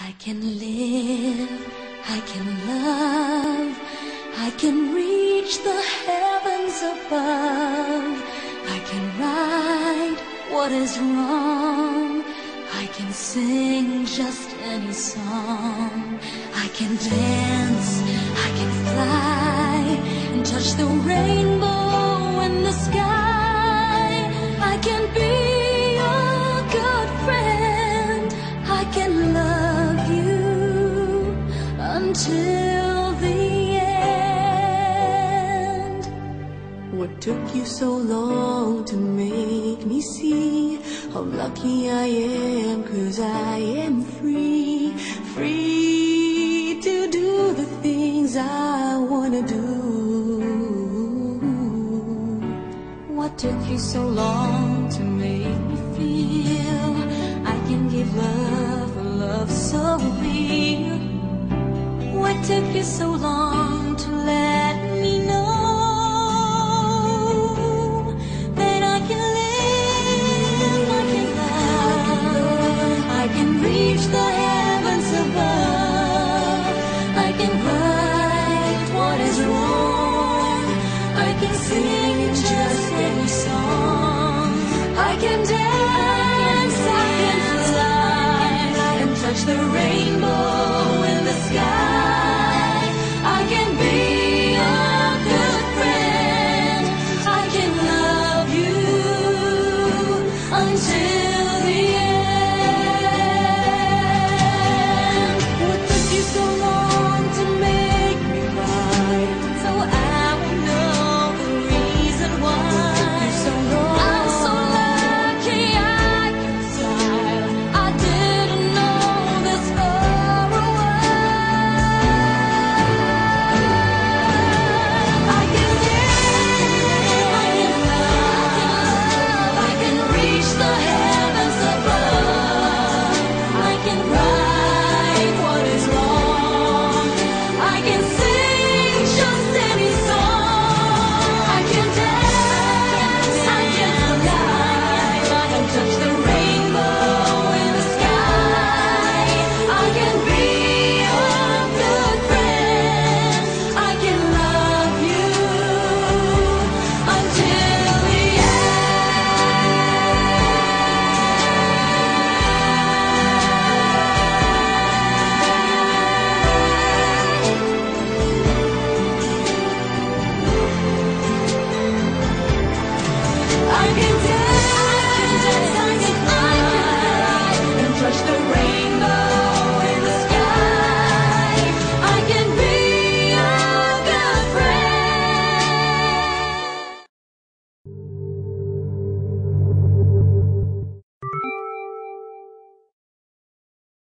I can live, I can love, I can reach the heavens above. I can right what is wrong, I can sing just any song. I can dance, I can fly, and touch the rainbow in the sky. I can be your good friend, I can love you until the end. What took you so long to make me see how lucky I am? 'Cause I am free, free to do the things I wanna do. What took you so long to make me feel I can give love, a love so real? What took you so long to let